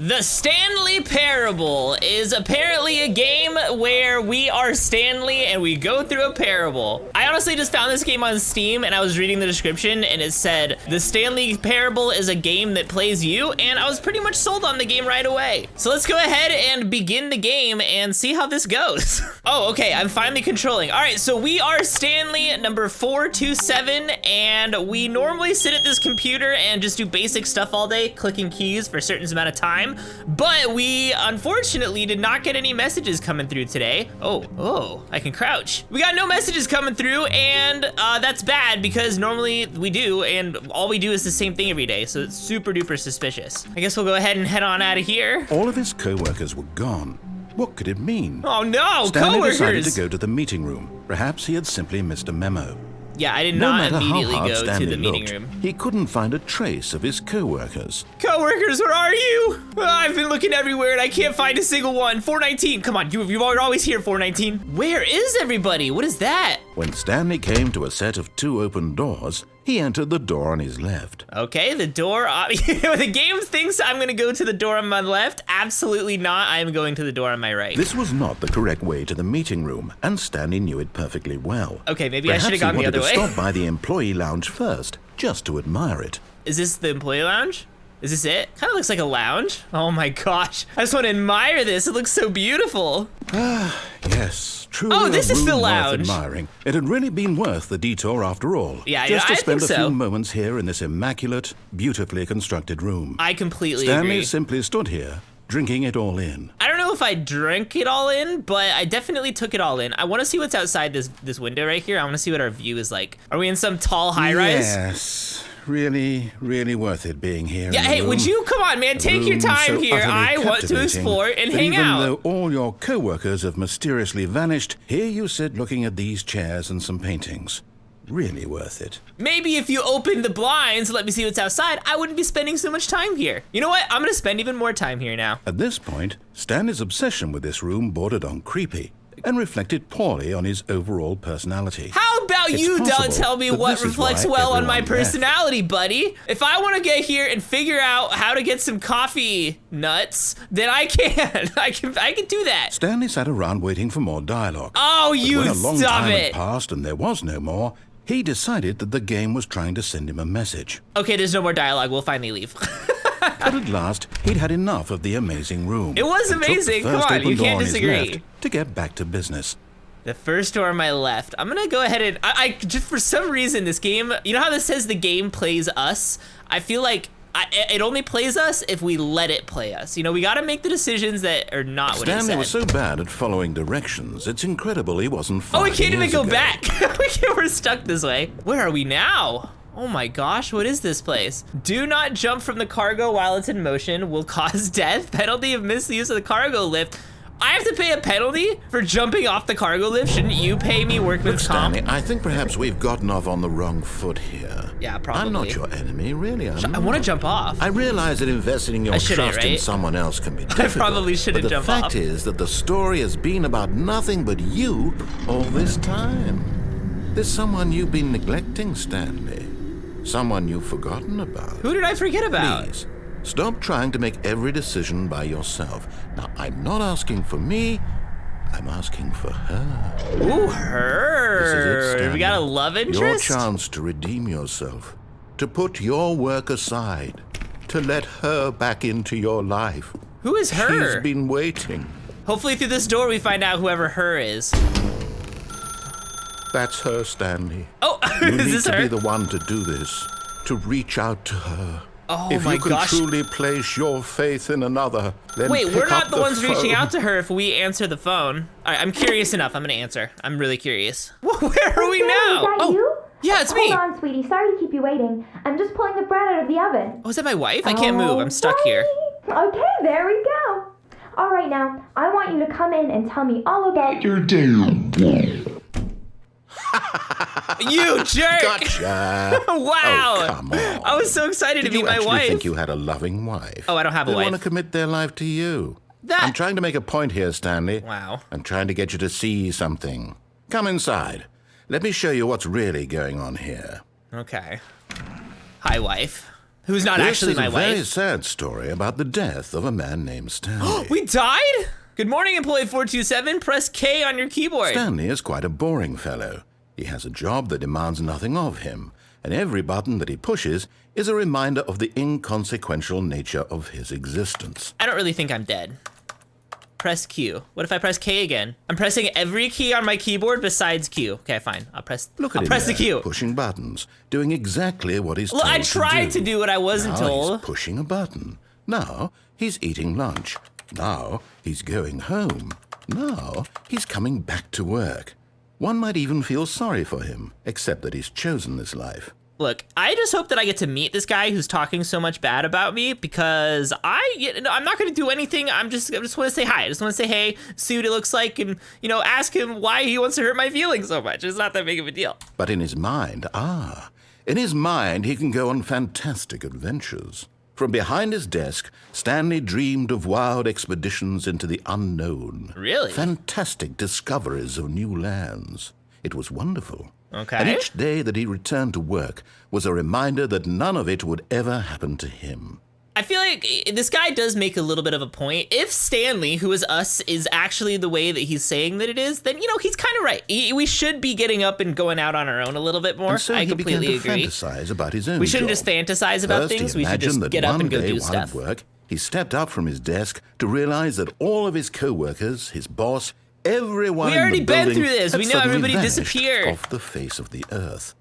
The Stanley Parable is apparently a game where we are Stanley and we go through a parable. I honestly just found this game on Steam and I was reading the description and it said, The Stanley Parable is a game that plays you, and I was pretty much sold on the game right away. So let's go ahead and begin the game and see how this goes. Oh, okay, I'm finally controlling. All right, so we are Stanley, number 427, and we normally sit at this computer and just do basic stuff all day, clicking keys for a certain amount of time. But we unfortunately did not get any messages coming through today. Oh, I can crouch. We got no messages coming through, and that's bad because normally we do, and all we do is the same thing every day, so it's super duper suspicious. I guess we'll go ahead and head on out of here. All of his co-workers were gone. What could it mean? Oh no, Stanley coworkers! decided to go to the meeting room. Perhaps he had simply missed a memo. Yeah, I did No not matter how immediately hard go Stanley to the meeting looked, room. he couldn't find a trace of his co-workers. Coworkers, where are you? Oh, I've been looking everywhere and I can't find a single one. 419, come on, you're always here, 419. Where is everybody? What is that? When Stanley came to a set of 2 open doors, he entered the door on his left. Okay, the door, the game thinks I'm gonna go to the door on my left. Absolutely not, I'm going to the door on my right. This was not the correct way to the meeting room, and Stanley knew it perfectly well. Okay, maybe I should have gone the other way. Perhaps he wanted to stop by the employee lounge first, just to admire it. Is this the employee lounge? Is this it? Kind of looks like a lounge. Oh my gosh, I just want to admire this. It looks so beautiful. Yes, truly Oh, this a is room the worth lounge. Admiring. It had really been worth the detour after all. Yeah, just to I spend think a so. few moments here in this immaculate, beautifully constructed room. I completely Stanley agree. simply stood here, drinking it all in. I don't know if I drank it all in, but I definitely took it all in. I want to see what's outside this window right here. I want to see what our view is like. Are we in some tall high-rise? Yes, really, really worth it being here. Yeah, in the hey, would room. you come on, man? A Take your room time so here. utterly I want to captivating explore and that hang even out. though all your co-workers have mysteriously vanished, here you sit looking at these chairs and some paintings. Really worth it. Maybe if you opened the blinds, let me see what's outside, I wouldn't be spending so much time here. You know what? I'm gonna spend even more time here now. At this point, Stanley's obsession with this room bordered on creepy and reflected poorly on his overall personality. How about It's you don't possible tell me that what this is reflects why well on my everyone left. personality, buddy? If I want to get here and figure out how to get some coffee nuts, then I can. I can do that. Stanley sat around waiting for more dialogue. Oh, But you when a long stop time had it. passed and there was no more, he decided that the game was trying to send him a message. Okay, there's no more dialogue. We'll finally leave. But at last, he'd had enough of the amazing room. It was and took the amazing. Come first on, open you door can't on his disagree. left to get back to business. The first door on my left. I'm gonna go ahead and I just for some reason this game, you know how this says the game plays us? I feel like it only plays us if we let it play us. You know, we gotta make the decisions that are not what it Stanley said. was so bad at following directions, it's incredible he wasn't 5 Oh, we can't even years go ago. back. We're stuck this way. Where are we now? Oh my gosh, what is this place? Do not jump from the cargo while it's in motion. Will cause death. Penalty of misuse of the cargo lift. I have to pay a penalty for jumping off the cargo lift? Shouldn't you pay me workman's comp? Stanley, I think perhaps we've gotten off on the wrong foot here. Yeah, probably. I'm not your enemy, really. I want to jump off. I realize that investing your shouldn't, trust in right? someone else can be difficult. probably shouldn't but jump the fact off. is that the story has been about nothing but you all this time. There's someone you've been neglecting, Stanley. Someone you've forgotten about. Who did I forget about? Please, stop trying to make every decision by yourself. Now, I'm not asking for me. I'm asking for her. Ooh, This is it, her. Stanley. We got a love interest? Your chance to redeem yourself, to put your work aside, to let her back into your life. Who is her? She's been waiting. Hopefully through this door we find out whoever her is. That's her, Stanley. Oh, You is need this to her? be the one to do this, to reach out to her. Oh if my you can gosh. truly place your faith in another, then Wait, pick we're up not the ones reaching phone. out to her if we answer the phone. All right, I'm curious enough. I'm gonna answer. I'm really curious. Where are we now? Is that you? Yeah, it's me. Hold on, sweetie. Sorry to keep you waiting. I'm just pulling the bread out of the oven. Oh, is that my wife? I can't move. I'm stuck here. Alright. Okay, there we go. All right, now, I want you to come in and tell me all about your day. You jerk! Gotcha. Wow. Oh, come on. I was so excited Did to meet you my actually wife. think you had a loving wife? Oh, I don't have a They wife. want to commit their life to you. That- I'm trying to make a point here, Stanley. Wow. I'm trying to get you to see something. Come inside. Let me show you what's really going on here. Okay. Hi, wife. who's not actually my This is a very wife. sad story about the death of a man named Stanley. We died? Good morning, employee 427. Press K on your keyboard. Stanley is quite a boring fellow. He has a job that demands nothing of him, and every button that he pushes is a reminder of the inconsequential nature of his existence. I don't really think I'm dead. Press Q. What if I press K again? I'm pressing every key on my keyboard besides Q. Okay, fine. I'll press the Q. Pushing buttons, doing exactly what he's Look, told I tried to do what I wasn't now told. He's pushing a button. Now he's eating lunch. Now he's going home. Now he's coming back to work. One might even feel sorry for him, except that he's chosen this life. Look, I just hope that I get to meet this guy who's talking so much bad about me, because I'm not going to do anything. I just want to say hi. I just want to say hey, see what it looks like, and ask him why he wants to hurt my feelings so much. It's not that big of a deal. But in his mind, he can go on fantastic adventures. From behind his desk, Stanley dreamed of wild expeditions into the unknown. Really? Fantastic discoveries of new lands. It was wonderful. Okay. And each day that he returned to work was a reminder that none of it would ever happen to him. I feel like this guy does make a little bit of a point. If Stanley, who is us, is actually the way that he's saying that it is, then, he's kind of right. We should be getting up and going out on our own a little bit more. And so I completely he began to agree. fantasize about his own We shouldn't job. just fantasize about First, things. he We should just imagined that get up and go one day do while stuff. at work, he stepped up from his desk to realize that all of his co-workers, his boss, everyone We already in the been building through this. had We know suddenly everybody vanished disappeared. off the face of the earth.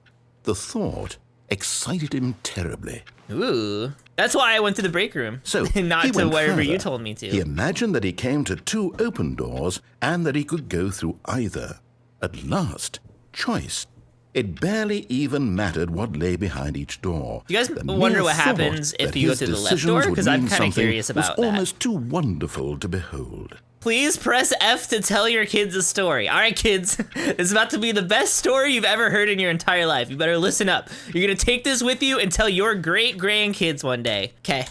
The thought excited him terribly. Ooh. That's why I went to the break room. So and not he to went wherever further. you told me to. He imagined that he came to 2 open doors and that he could go through either. At last, choice. It barely even mattered what lay behind each door. Do you guys The wonder mere what thought happens if that you go his through the left decisions door? would Because I'm mean kind of something curious about was that. almost too wonderful to behold. Please press F to tell your kids a story. All right, kids, it's about to be the best story you've ever heard in your entire life. You better listen up. You're gonna take this with you and tell your great grandkids one day. Okay.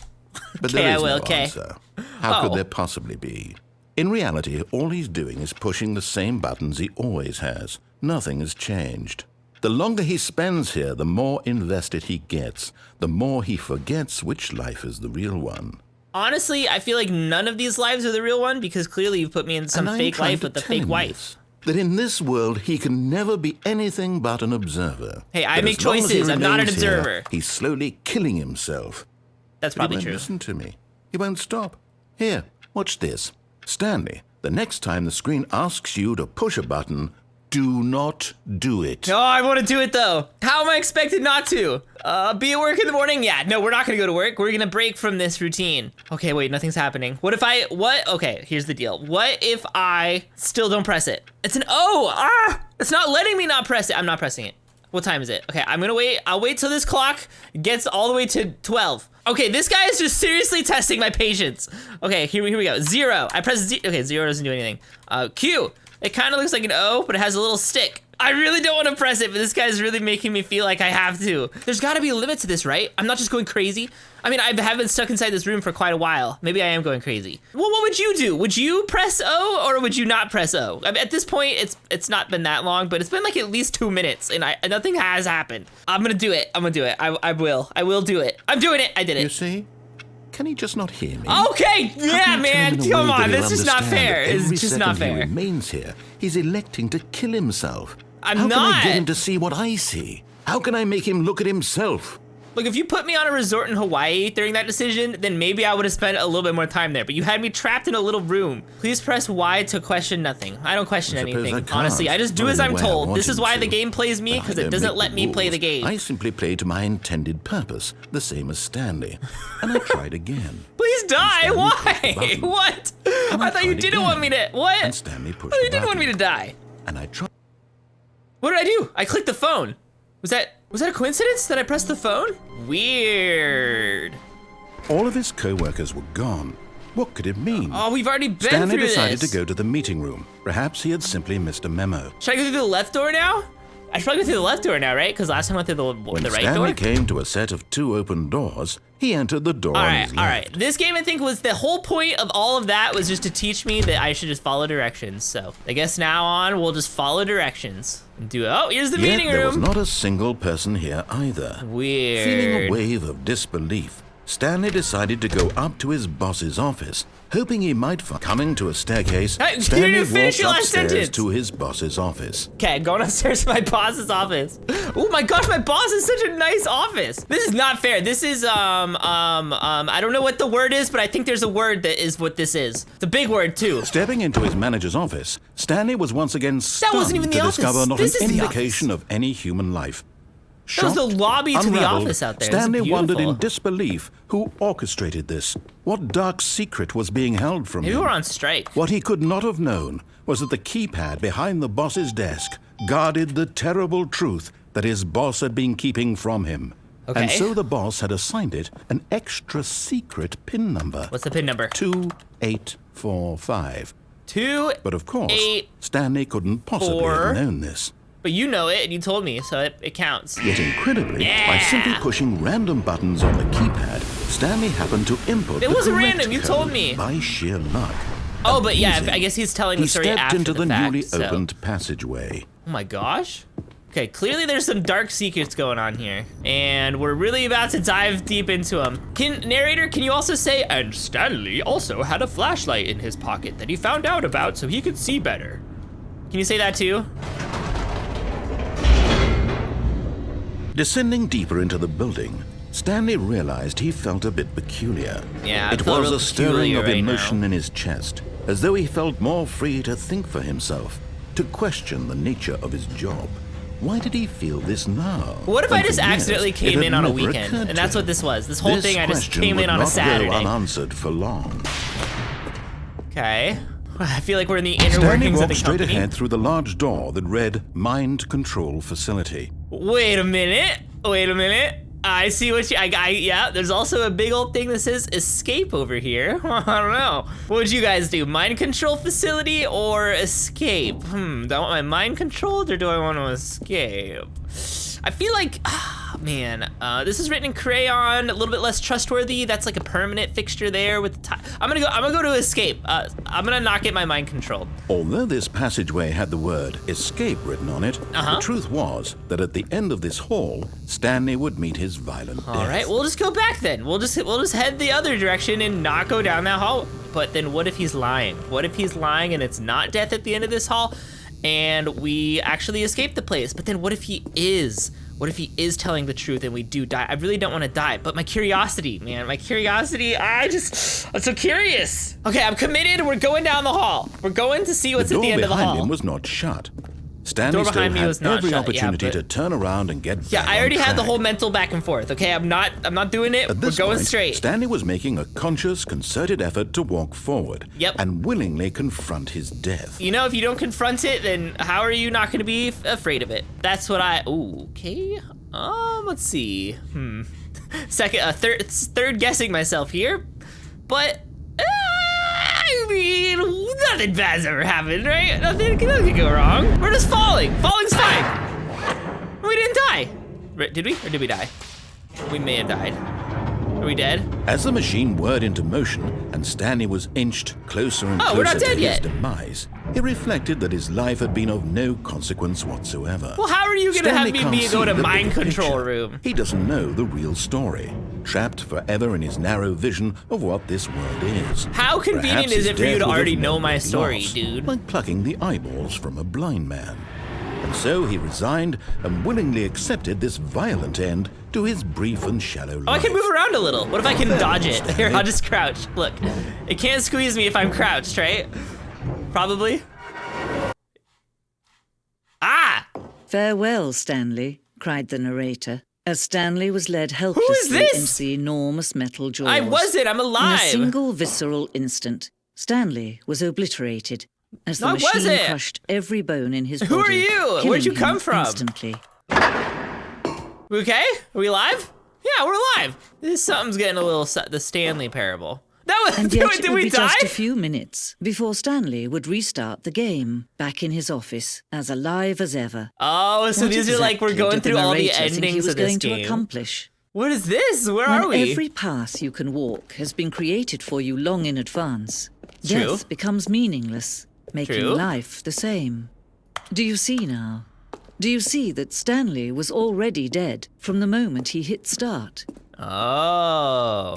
But Okay, there is I will, no okay. answer. How Oh. could there possibly be? In reality, all he's doing is pushing the same buttons he always has. Nothing has changed. The longer he spends here, the more invested he gets, the more he forgets which life is the real one. Honestly, I feel like none of these lives are the real one because clearly you've put me in some And I'm fake trying life to with a tell fake him wife. this, that in this world he can never be anything but an observer. Hey, I That make as long as he choices. I'm not an remains here, observer. he's slowly killing himself. That's He probably won't true. listen to me. He won't stop. Here, watch this. Stanley, the next time the screen asks you to push a button, do not do it. No, I want to do it though. How am I expected not to? Be at work in the morning? Yeah, no, we're not gonna go to work. We're gonna break from this routine. Okay, wait, nothing's happening. Okay, here's the deal. What if I still don't press it? It's an O, it's not letting me not press it. I'm not pressing it. What time is it? Okay, I'm gonna wait. I'll wait till this clock gets all the way to 12. Okay, this guy is just seriously testing my patience. Okay, here we go. 0. I press Z. Okay, 0 doesn't do anything. Q. It kind of looks like an O, but it has a little stick. I really don't want to press it, but this guy's really making me feel like I have to. There's got to be a limit to this, right? I'm not just going crazy. I mean, I have been stuck inside this room for quite a while. Maybe I am going crazy. Well, what would you do? Would you press O or would you not press O? I mean, at this point, it's not been that long, but it's been like at least 2 minutes and nothing has happened. I'm gonna do it. I will do it. I'm doing it. I did You it. see? Can he just not hear me? Okay, yeah, man, come on. This is not fair. It's just not He fair. remains here. He's electing to kill himself. I'm How can I not. get him to see what I see? How can I make him look at himself? Look, if you put me on a resort in Hawaii during that decision, then maybe I would have spent a little bit more time there. But you had me trapped in a little room. Please press Y to question nothing. I don't question I suppose anything. I can't. Honestly, I just do Not as in the I'm way I told. want This is him why to. the game plays me, But I because it don't doesn't make let me play the rules. game. I simply play to my intended purpose, the same as Stanley. And I tried again. Please die. Stanley Why? pushed the button. What? And I thought you tried didn't again. want me to. What? And Stanley pushed Oh, you the didn't want me to button. die. And I tried. What did I do? I clicked the phone. Was that a coincidence that I pressed the phone? Weird. All of his co-workers were gone. What could it mean? Oh, we've already been Stanley through decided this. to go to the meeting room. Perhaps he had simply missed a memo. Should I go through the left door now? I should probably go through the left door now, right? Because last time I went through When the right Stanley door. came to a set of 2 open doors, He entered the door All on right, his all left. right. This game, I think, was the whole point of all of that was just to teach me that I should just follow directions. So I guess now on, we'll just follow directions and do it. Oh, here's the Yet meeting there was room. not a single person here either. Weird. Feeling a wave of disbelief, Stanley decided to go up to his boss's office, hoping he might find. Coming to a staircase, Hey, you Stanley didn't finish walked your last upstairs sentence. to his boss's office. Okay, going upstairs to my boss's office. Oh my gosh, my boss is such a nice office. This is not fair. This is, I don't know what the word is, but I think there's a word that is what this is. It's a big word too. Stepping into his manager's office, Stanley was once again stunned wasn't even to the office. discover not This an is the indication of any human life. That was the Shocked, lobby to the unraveled, office out there. This is Stanley wondered in beautiful. disbelief who orchestrated this. What dark secret was being held from Maybe him? we're on strike. What he could not have known was that the keypad behind the boss's desk guarded the terrible truth that his boss had been keeping from him. Okay. And so the boss had assigned it an extra secret PIN number. What's the PIN number? 2845. 2, But of course, 8, Stanley couldn't possibly 4. have known this. but you know it and you told me, so it counts. Yet incredibly, by Yeah. simply pushing random buttons on the keypad, Stanley happened to input It the wasn't correct random, you code told me. by sheer luck. Oh, but yeah, Amazing. I guess he's telling He the story stepped after into the fact, newly so. opened passageway. Oh my gosh. Okay, clearly there's some dark secrets going on here, and we're really about to dive deep into them. Narrator, can you also say, and Stanley also had a flashlight in his pocket that he found out about so he could see better. Can you say that too? Descending deeper into the building, Stanley realized he felt a bit peculiar. Yeah, I it felt was real a stirring peculiar of right emotion now. in his chest, as though he felt more free to think for himself, to question the nature of his job. Why did he feel this now? What if when I just for years accidentally it came had in on a never weekend? occurred And to that's him? what this was. This whole thing, I just question came would in on a not go Saturday. unanswered for long. Okay. I feel like we're in the inner Stanley workings of walked the straight company. ahead through the large door that read Mind Control Facility. Wait a minute. Wait a minute. I see what you, yeah, there's also a big old thing that says escape over here. I don't know. What would you guys do? Mind control facility or escape? Do I want my mind controlled or do I want to escape? I feel like, man, this is written in crayon, a little bit less trustworthy. That's like a permanent fixture there with the I'm gonna go to escape. I'm gonna not get my mind controlled. Although this passageway had the word escape written on it, Uh-huh. the truth was that at the end of this hall, Stanley would meet his violent death. All right, we'll just go back then. We'll just head the other direction and not go down that hall. But then what if he's lying? What if he's lying and it's not death at the end of this hall and we actually escape the place? But then what if he is? What if he is telling the truth and we do die? I really don't want to die, but my curiosity, man, I'm so curious. Okay, I'm committed. We're going down the hall. We're going to see what's The at the door end of the behind hall. him was not shut. Stanley Door still behind me had was not every shut, yeah, opportunity but- to turn around and get Yeah, back I already on had the track. whole mental back and forth. Okay, I'm not doing it. At We're this going point, straight. Stanley was making a conscious, concerted effort to walk forward Yep. and willingly confront his death. You know, if you don't confront it, then how are you not going to be afraid of it? That's what ooh, okay. Let's see. Third guessing myself here, but I mean, nothing bad's ever happened, right? Nothing can go wrong. We're just falling. Falling's fine. We didn't die. Did we? Or did we die? We may have died. Are we dead? As the machine whirred into motion and Stanley was inched closer and Oh, we're not closer to dead his yet. demise, he reflected that his life had been of no consequence whatsoever. Well, how are you going to have Stanley me can't go see to the mind bigger control picture. room? He doesn't know the real story, trapped forever in his narrow vision of what this world is. How convenient Perhaps is his it for you death to was of already no know my great story, loss, dude? like plucking the eyeballs from a blind man. And so he resigned and willingly accepted this violent end to his brief and shallow life. Oh, I can move around a little. What if I can dodge it? Stanley. Here, I'll just crouch. Look, it can't squeeze me if I'm crouched, right? Probably. Ah! Farewell, Stanley, cried the narrator, as Stanley was led helplessly this? into the enormous metal jaws. I wasn't. I'm In a alive. single visceral instant, Stanley was obliterated as the No, I machine wasn't. crushed every bone in his Who are body. you? killing Where'd you him come from? Instantly. We okay? Are we alive? Yeah, we're alive. Something's getting a little. The Stanley parable. That was. And yet it Did would we be die? just a few minutes before Stanley would restart the game, back in his office, as alive as ever. Oh, so What these are like we're exactly going did the through all the narrator think he endings was of this going game. to accomplish? What is this? Where are we? Every path you can walk has been created for you long in advance, True. death becomes meaningless, making True. life the same. Do you see now? Do you see that Stanley was already dead from the moment he hit start? Oh.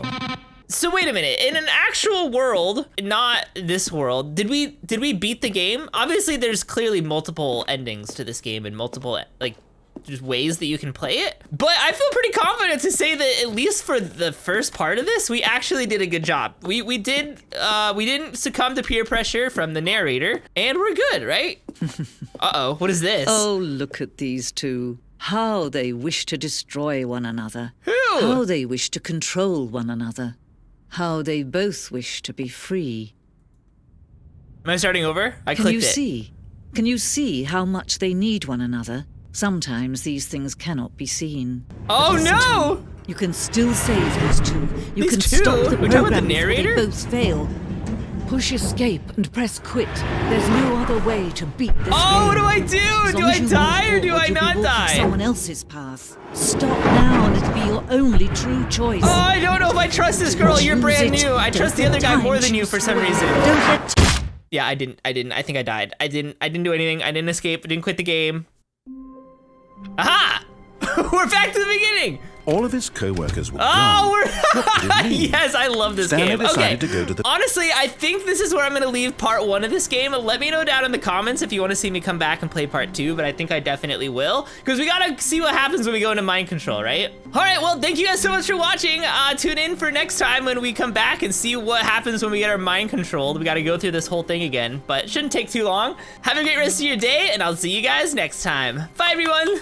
So wait a minute. In an actual world, not this world, did we beat the game? Obviously, there's clearly multiple endings to this game and multiple like just ways that you can play it. But I feel pretty confident to say that at least for the first part of this, we actually did a good job. We didn't succumb to peer pressure from the narrator, and we're good, right? Uh-oh, what is this? Oh, look at these two. How they wish to destroy one another. Who? How they wish to control one another. How they both wish to be free. Am I starting over? I Can clicked you it. see? Can you see how much they need one another? Sometimes these things cannot be seen. Oh Listen to no! me. You can still save these two. You These can two? stop the We're talking about the program before narrator? they both fail. Push escape and press quit. There's no other way to beat this Oh, what game. do I do? As Do long I as you die or move do I forward, you'll be not walking die? Someone else's path. Stop now and it'll be your only true choice. Oh, I don't know if I trust this girl. You're Choose brand it. new. I Don't trust the let other guy time more than you choose for some you. reason. Don't let Yeah, I didn't. I think I died. I didn't do anything. I didn't escape. I didn't quit the game. Aha! We're back to the beginning. All of his co-workers were Oh, gone. What did we're it mean? yes, I love this Stanley game. Okay. decided to go to the- Honestly, I think this is where I'm gonna leave part 1 of this game. Let me know down in the comments if you want to see me come back and play part 2, but I think I definitely will, because we gotta see what happens when we go into mind control, right? All right, well, thank you guys so much for watching. Tune in for next time when we come back and see what happens when we get our mind controlled. We gotta go through this whole thing again, but it shouldn't take too long. Have a great rest of your day, and I'll see you guys next time. Bye, everyone.